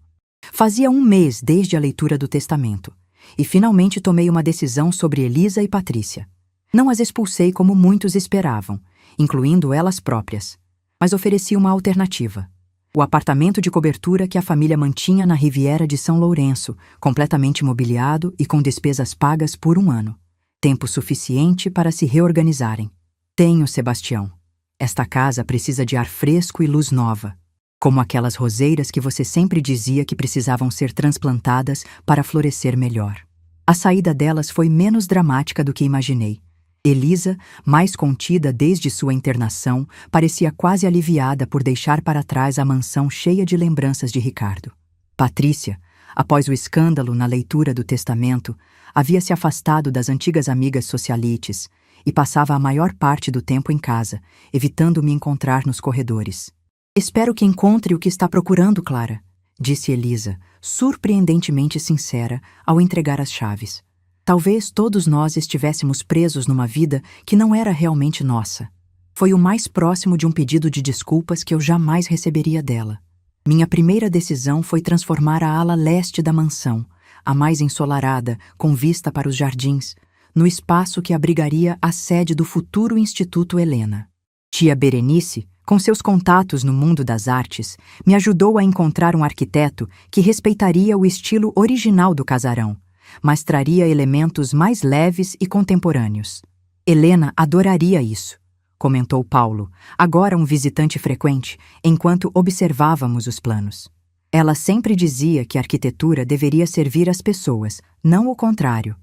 [SPEAKER 1] Fazia 1 mês desde a leitura do testamento, e finalmente tomei uma decisão sobre Elisa e Patrícia. Não as expulsei como muitos esperavam, incluindo elas próprias, mas ofereci uma alternativa. O apartamento de cobertura que a família mantinha na Riviera de São Lourenço, completamente mobiliado e com despesas pagas por 1 ano. Tempo suficiente para se reorganizarem. Tenho, Sebastião. Esta casa precisa de ar fresco e luz nova, como aquelas roseiras que você sempre dizia que precisavam ser transplantadas para florescer melhor. A saída delas foi menos dramática do que imaginei. Elisa, mais contida desde sua internação, parecia quase aliviada por deixar para trás a mansão cheia de lembranças de Ricardo. Patrícia, após o escândalo na leitura do testamento, havia se afastado das antigas amigas socialites e passava a maior parte do tempo em casa, evitando me encontrar nos corredores. "Espero que encontre o que está procurando, Clara", disse Elisa, surpreendentemente sincera ao entregar as chaves. Talvez todos nós estivéssemos presos numa vida que não era realmente nossa. Foi o mais próximo de um pedido de desculpas que eu jamais receberia dela. Minha primeira decisão foi transformar a ala leste da mansão, a mais ensolarada, com vista para os jardins, no espaço que abrigaria a sede do futuro Instituto Helena. Tia Berenice, com seus contatos no mundo das artes, me ajudou a encontrar um arquiteto que respeitaria o estilo original do casarão, mas traria elementos mais leves e contemporâneos. "Helena adoraria isso", comentou Paulo, agora um visitante frequente, enquanto observávamos os planos. "Ela sempre dizia que a arquitetura deveria servir às pessoas, não o contrário."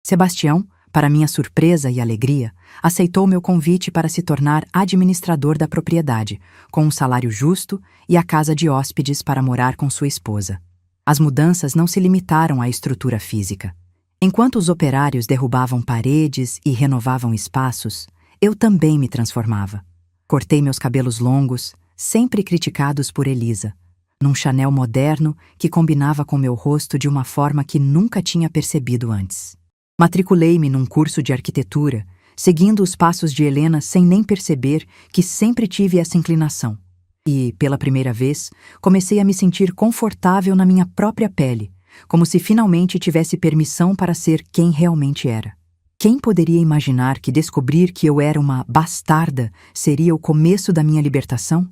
[SPEAKER 1] Sebastião, para minha surpresa e alegria, aceitou meu convite para se tornar administrador da propriedade, com um salário justo e a casa de hóspedes para morar com sua esposa. As mudanças não se limitaram à estrutura física. Enquanto os operários derrubavam paredes e renovavam espaços, eu também me transformava. Cortei meus cabelos longos, sempre criticados por Elisa, num Chanel moderno que combinava com meu rosto de uma forma que nunca tinha percebido antes. Matriculei-me num curso de arquitetura, seguindo os passos de Helena sem nem perceber que sempre tive essa inclinação. E, pela primeira vez, comecei a me sentir confortável na minha própria pele, como se finalmente tivesse permissão para ser quem realmente era. Quem poderia imaginar que descobrir que eu era uma bastarda seria o começo da minha libertação?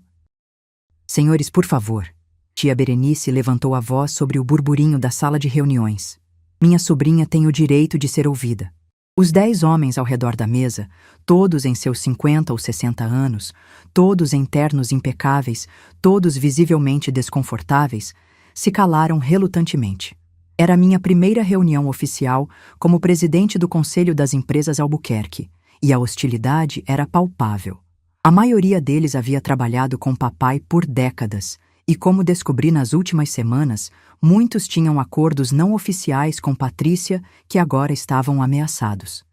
[SPEAKER 1] "Senhores, por favor." Tia Berenice levantou a voz sobre o burburinho da sala de reuniões. "Minha sobrinha tem o direito de ser ouvida." Os 10 homens ao redor da mesa, todos em seus 50 ou 60 anos, todos em ternos impecáveis, todos visivelmente desconfortáveis, se calaram relutantemente. Era a minha primeira reunião oficial como presidente do Conselho das Empresas Albuquerque, e a hostilidade era palpável. A maioria deles havia trabalhado com papai por décadas, e como descobri nas últimas semanas, muitos tinham acordos não oficiais com Patrícia que agora estavam ameaçados.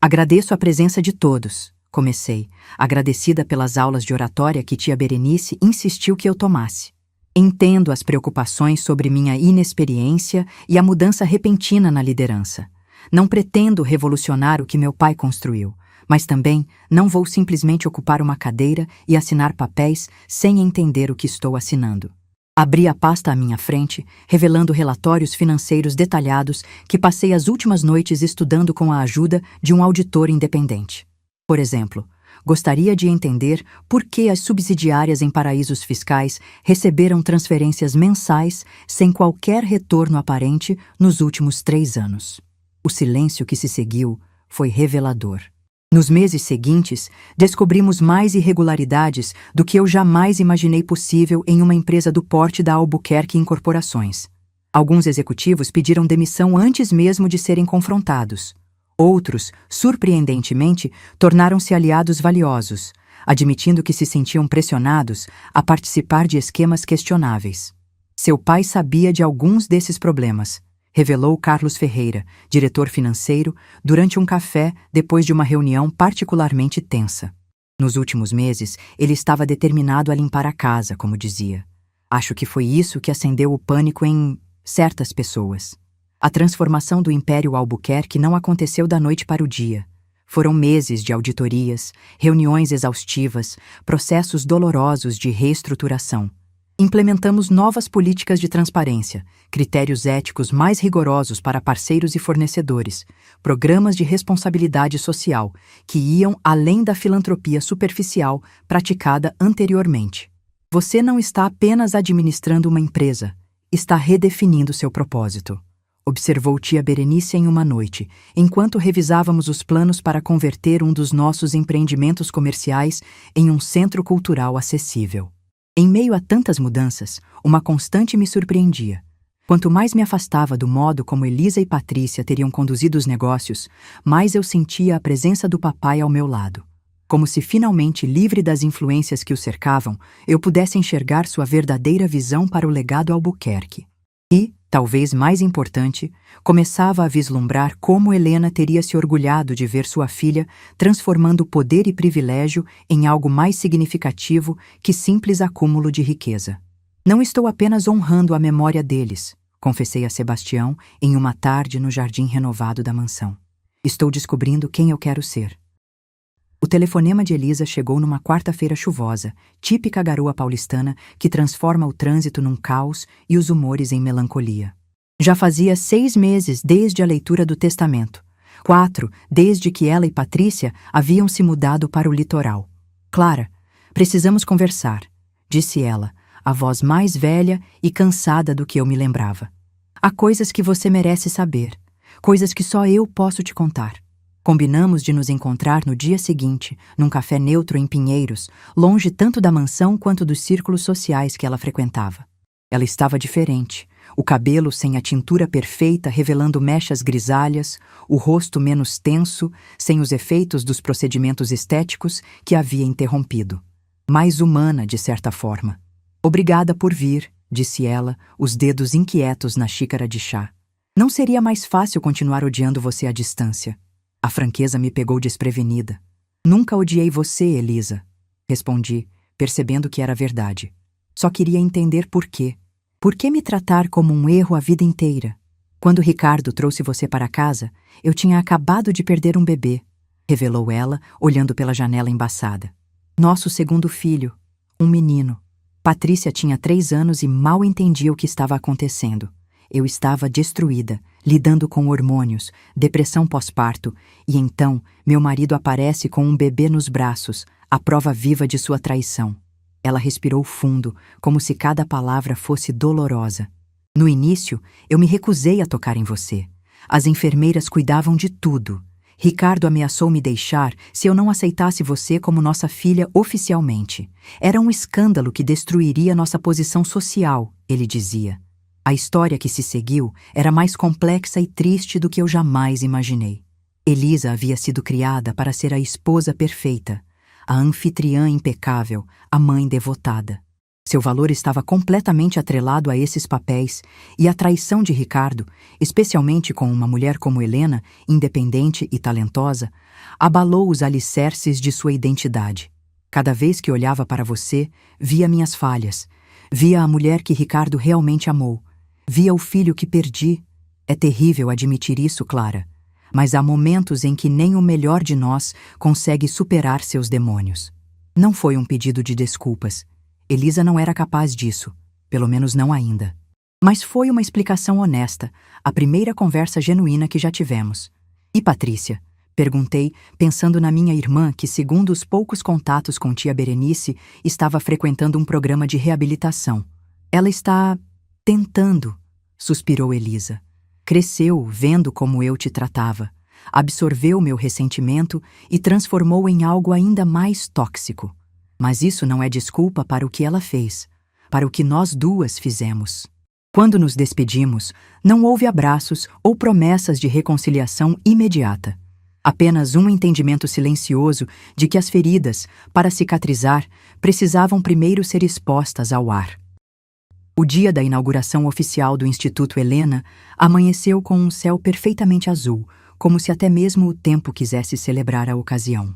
[SPEAKER 1] "Agradeço a presença de todos", comecei, agradecida pelas aulas de oratória que tia Berenice insistiu que eu tomasse. "Entendo as preocupações sobre minha inexperiência e a mudança repentina na liderança. Não pretendo revolucionar o que meu pai construiu, mas também não vou simplesmente ocupar uma cadeira e assinar papéis sem entender o que estou assinando." Abri a pasta à minha frente, revelando relatórios financeiros detalhados que passei as últimas noites estudando com a ajuda de um auditor independente. Por exemplo, gostaria de entender por que as subsidiárias em paraísos fiscais receberam transferências mensais sem qualquer retorno aparente nos últimos 3 anos. O silêncio que se seguiu foi revelador. Nos meses seguintes, descobrimos mais irregularidades do que eu jamais imaginei possível em uma empresa do porte da Albuquerque Incorporações. Alguns executivos pediram demissão antes mesmo de serem confrontados. Outros, surpreendentemente, tornaram-se aliados valiosos, admitindo que se sentiam pressionados a participar de esquemas questionáveis. Seu pai sabia de alguns desses problemas, revelou Carlos Ferreira, diretor financeiro, durante um café depois de uma reunião particularmente tensa. Nos últimos meses, ele estava determinado a limpar a casa, como dizia. Acho que foi isso que acendeu o pânico em certas pessoas. A transformação do Império Albuquerque não aconteceu da noite para o dia. Foram meses de auditorias, reuniões exaustivas, processos dolorosos de reestruturação. Implementamos novas políticas de transparência, critérios éticos mais rigorosos para parceiros e fornecedores, programas de responsabilidade social que iam além da filantropia superficial praticada anteriormente. Você não está apenas administrando uma empresa, está redefinindo seu propósito, observou tia Berenice em uma noite, enquanto revisávamos os planos para converter um dos nossos empreendimentos comerciais em um centro cultural acessível. Em meio a tantas mudanças, uma constante me surpreendia. Quanto mais me afastava do modo como Elisa e Patrícia teriam conduzido os negócios, mais eu sentia a presença do papai ao meu lado. Como se finalmente livre das influências que o cercavam, eu pudesse enxergar sua verdadeira visão para o legado Albuquerque. E, talvez mais importante, começava a vislumbrar como Helena teria se orgulhado de ver sua filha transformando poder e privilégio em algo mais significativo que simples acúmulo de riqueza. Não estou apenas honrando a memória deles, confessei a Sebastião em uma tarde no jardim renovado da mansão. Estou descobrindo quem eu quero ser. O telefonema de Elisa chegou numa quarta-feira chuvosa, típica garoa paulistana que transforma o trânsito num caos e os humores em melancolia. Já fazia 6 meses desde a leitura do testamento. 4 desde que ela e Patrícia haviam se mudado para o litoral. Clara, precisamos conversar, disse ela, a voz mais velha e cansada do que eu me lembrava. Há coisas que você merece saber, coisas que só eu posso te contar. Combinamos de nos encontrar no dia seguinte, num café neutro em Pinheiros, longe tanto da mansão quanto dos círculos sociais que ela frequentava. Ela estava diferente, o cabelo sem a tintura perfeita revelando mechas grisalhas, o rosto menos tenso, sem os efeitos dos procedimentos estéticos que havia interrompido. Mais humana, de certa forma. Obrigada por vir, disse ela, os dedos inquietos na xícara de chá. Não seria mais fácil continuar odiando você à distância. A franqueza me pegou desprevenida. Nunca odiei você, Elisa, respondi, percebendo que era verdade. Só queria entender por quê. Por que me tratar como um erro a vida inteira? Quando Ricardo trouxe você para casa, eu tinha acabado de perder um bebê, revelou ela, olhando pela janela embaçada. Nosso segundo filho, um menino. Patrícia tinha 3 anos e mal entendia o que estava acontecendo. Eu estava destruída, lidando com hormônios, depressão pós-parto, e então meu marido aparece com um bebê nos braços, a prova viva de sua traição. Ela respirou fundo, como se cada palavra fosse dolorosa. No início, eu me recusei a tocar em você. As enfermeiras cuidavam de tudo. Ricardo ameaçou me deixar se eu não aceitasse você como nossa filha oficialmente. Era um escândalo que destruiria nossa posição social, ele dizia. A história que se seguiu era mais complexa e triste do que eu jamais imaginei. Elisa havia sido criada para ser a esposa perfeita, a anfitriã impecável, a mãe devotada. Seu valor estava completamente atrelado a esses papéis, e a traição de Ricardo, especialmente com uma mulher como Helena, independente e talentosa, abalou os alicerces de sua identidade. Cada vez que olhava para você, via minhas falhas, via a mulher que Ricardo realmente amou, via o filho que perdi. É terrível admitir isso, Clara, mas há momentos em que nem o melhor de nós consegue superar seus demônios. Não foi um pedido de desculpas. Elisa não era capaz disso, pelo menos não ainda. Mas foi uma explicação honesta, a primeira conversa genuína que já tivemos. E Patrícia? Perguntei, pensando na minha irmã que, segundo os poucos contatos com tia Berenice, estava frequentando um programa de reabilitação. Ela está tentando, suspirou Elisa. Cresceu vendo como eu te tratava, absorveu meu ressentimento e transformou em algo ainda mais tóxico. Mas isso não é desculpa para o que ela fez, para o que nós duas fizemos. Quando nos despedimos, não houve abraços ou promessas de reconciliação imediata. Apenas um entendimento silencioso de que as feridas, para cicatrizar, precisavam primeiro ser expostas ao ar. O dia da inauguração oficial do Instituto Helena amanheceu com um céu perfeitamente azul, como se até mesmo o tempo quisesse celebrar a ocasião.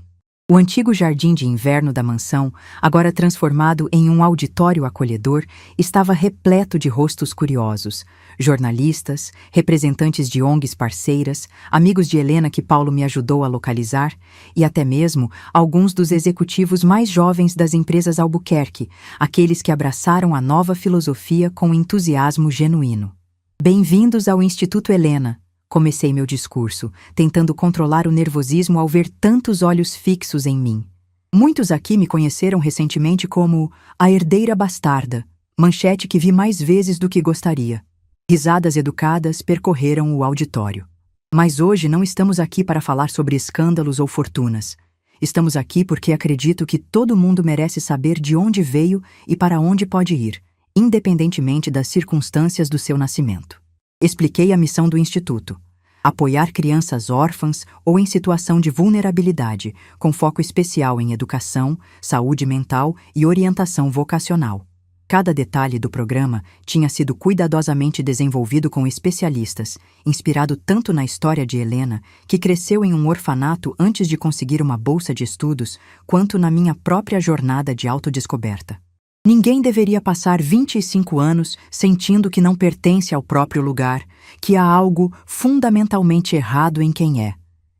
[SPEAKER 1] O antigo jardim de inverno da mansão, agora transformado em um auditório acolhedor, estava repleto de rostos curiosos, jornalistas, representantes de ONGs parceiras, amigos de Helena que Paulo me ajudou a localizar, e até mesmo alguns dos executivos mais jovens das empresas Albuquerque, aqueles que abraçaram a nova filosofia com entusiasmo genuíno. Bem-vindos ao Instituto Helena. Comecei meu discurso, tentando controlar o nervosismo ao ver tantos olhos fixos em mim. Muitos aqui me conheceram recentemente como a herdeira bastarda, manchete que vi mais vezes do que gostaria. Risadas educadas percorreram o auditório. Mas hoje não estamos aqui para falar sobre escândalos ou fortunas. Estamos aqui porque acredito que todo mundo merece saber de onde veio e para onde pode ir, independentemente das circunstâncias do seu nascimento. Expliquei a missão do Instituto: apoiar crianças órfãs ou em situação de vulnerabilidade, com foco especial em educação, saúde mental e orientação vocacional. Cada detalhe do programa tinha sido cuidadosamente desenvolvido com especialistas, inspirado tanto na história de Helena, que cresceu em um orfanato antes de conseguir uma bolsa de estudos, quanto na minha própria jornada de autodescoberta. Ninguém deveria passar 25 anos sentindo que não pertence ao próprio lugar, que há algo fundamentalmente errado em quem é,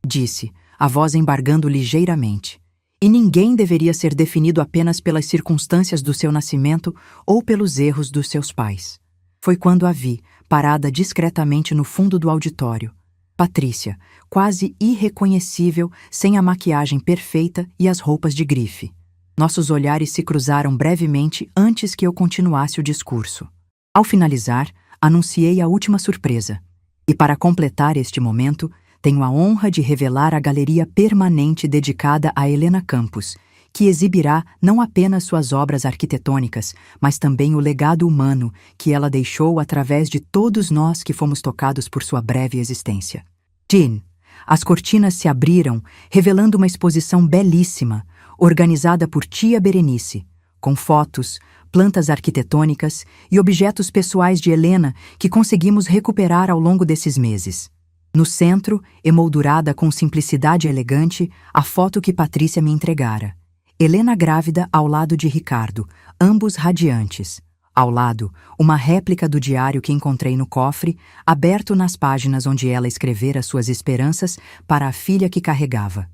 [SPEAKER 1] disse, a voz embargando ligeiramente. E ninguém deveria ser definido apenas pelas circunstâncias do seu nascimento ou pelos erros dos seus pais. Foi quando a vi, parada discretamente no fundo do auditório. Patrícia, quase irreconhecível, sem a maquiagem perfeita e as roupas de grife. Nossos olhares se cruzaram brevemente antes que eu continuasse o discurso. Ao finalizar, anunciei a última surpresa. E para completar este momento, tenho a honra de revelar a galeria permanente dedicada a Helena Campos, que exibirá não apenas suas obras arquitetônicas, mas também o legado humano que ela deixou através de todos nós que fomos tocados por sua breve existência. Jean, as cortinas se abriram, revelando uma exposição belíssima, organizada por tia Berenice, com fotos, plantas arquitetônicas e objetos pessoais de Helena que conseguimos recuperar ao longo desses meses. No centro, emoldurada com simplicidade elegante, a foto que Patrícia me entregara. Helena grávida ao lado de Ricardo, ambos radiantes. Ao lado, uma réplica do diário que encontrei no cofre, aberto nas páginas onde ela escrevera suas esperanças para a filha que carregava.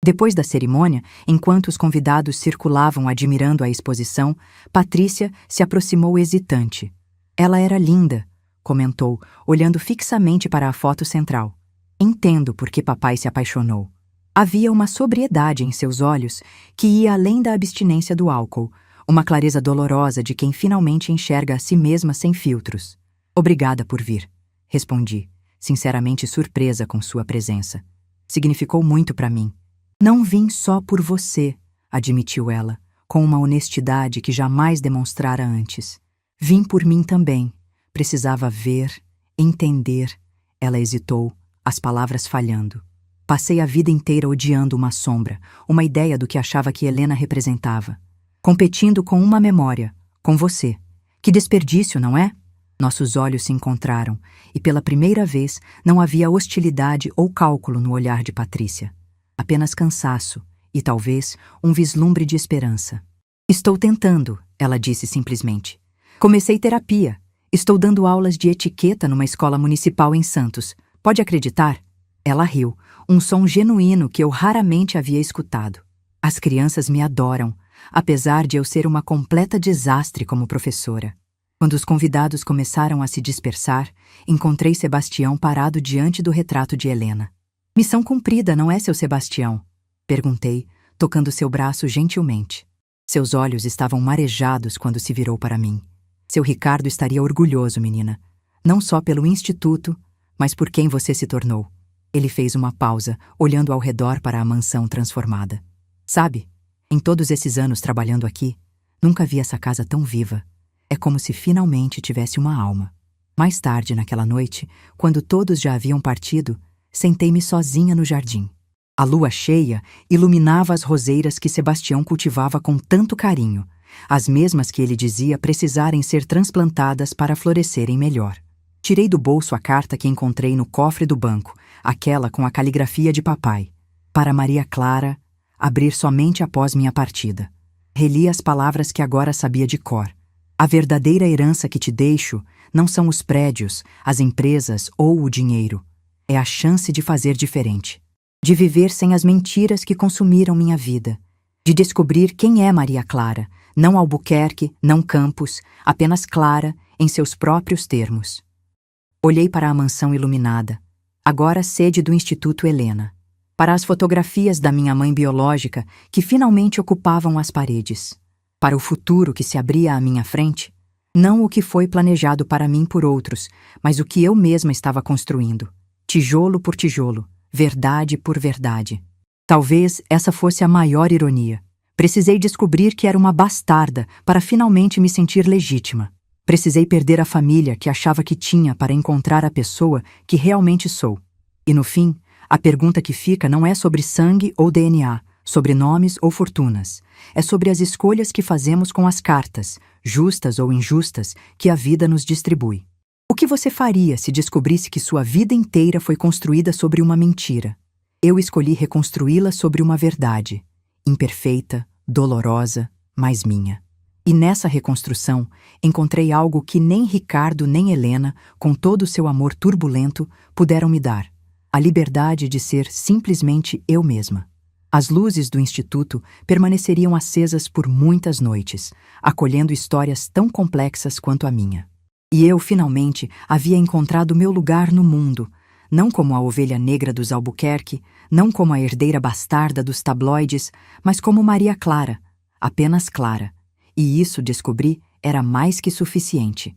[SPEAKER 1] Depois da cerimônia, enquanto os convidados circulavam admirando a exposição, Patrícia se aproximou hesitante. Ela era linda, comentou, olhando fixamente para a foto central. Entendo por que papai se apaixonou. Havia uma sobriedade em seus olhos que ia além da abstinência do álcool, uma clareza dolorosa de quem finalmente enxerga a si mesma sem filtros. Obrigada por vir, respondi, sinceramente surpresa com sua presença. Significou muito para mim. Não vim só por você, admitiu ela, com uma honestidade que jamais demonstrara antes. Vim por mim também. Precisava ver, entender. Ela hesitou, as palavras falhando. Passei a vida inteira odiando uma sombra, uma ideia do que achava que Helena representava. Competindo com uma memória, com você. Que desperdício, não é? Nossos olhos se encontraram, e pela primeira vez não havia hostilidade ou cálculo no olhar de Patrícia. Apenas cansaço e, talvez, um vislumbre de esperança. Estou tentando, ela disse simplesmente. Comecei terapia. Estou dando aulas de etiqueta numa escola municipal em Santos. Pode acreditar? Ela riu, um som genuíno que eu raramente havia escutado. As crianças me adoram, apesar de eu ser uma completa desastre como professora. Quando os convidados começaram a se dispersar, encontrei Sebastião parado diante do retrato de Helena. Missão cumprida, não é, seu Sebastião? Perguntei, tocando seu braço gentilmente. Seus olhos estavam marejados quando se virou para mim. Seu Ricardo estaria orgulhoso, menina. Não só pelo instituto, mas por quem você se tornou. Ele fez uma pausa, olhando ao redor para a mansão transformada. Sabe, em todos esses anos trabalhando aqui, nunca vi essa casa tão viva. É como se finalmente tivesse uma alma. Mais tarde, naquela noite, quando todos já haviam partido, sentei-me sozinha no jardim. A lua cheia iluminava as roseiras que Sebastião cultivava com tanto carinho, as mesmas que ele dizia precisarem ser transplantadas para florescerem melhor. Tirei do bolso a carta que encontrei no cofre do banco, aquela com a caligrafia de papai. Para Maria Clara, abrir somente após minha partida. Reli as palavras que agora sabia de cor. A verdadeira herança que te deixo não são os prédios, as empresas ou o dinheiro. É a chance de fazer diferente. De viver sem as mentiras que consumiram minha vida. De descobrir quem é Maria Clara, não Albuquerque, não Campos, apenas Clara, em seus próprios termos. Olhei para a mansão iluminada, agora sede do Instituto Helena, para as fotografias da minha mãe biológica que finalmente ocupavam as paredes, para o futuro que se abria à minha frente, não o que foi planejado para mim por outros, mas o que eu mesma estava construindo, tijolo por tijolo, verdade por verdade. Talvez essa fosse a maior ironia. Precisei descobrir que era uma bastarda para finalmente me sentir legítima. Precisei perder a família que achava que tinha para encontrar a pessoa que realmente sou. E no fim, a pergunta que fica não é sobre sangue ou DNA, sobre nomes ou fortunas. É sobre as escolhas que fazemos com as cartas, justas ou injustas, que a vida nos distribui. O que você faria se descobrisse que sua vida inteira foi construída sobre uma mentira? Eu escolhi reconstruí-la sobre uma verdade, imperfeita, dolorosa, mas minha. E nessa reconstrução, encontrei algo que nem Ricardo nem Helena, com todo o seu amor turbulento, puderam me dar: a liberdade de ser simplesmente eu mesma. As luzes do Instituto permaneceriam acesas por muitas noites, acolhendo histórias tão complexas quanto a minha. E eu, finalmente, havia encontrado meu lugar no mundo, não como a ovelha negra dos Albuquerque, não como a herdeira bastarda dos tabloides, mas como Maria Clara, apenas Clara. E isso, descobri, era mais que suficiente.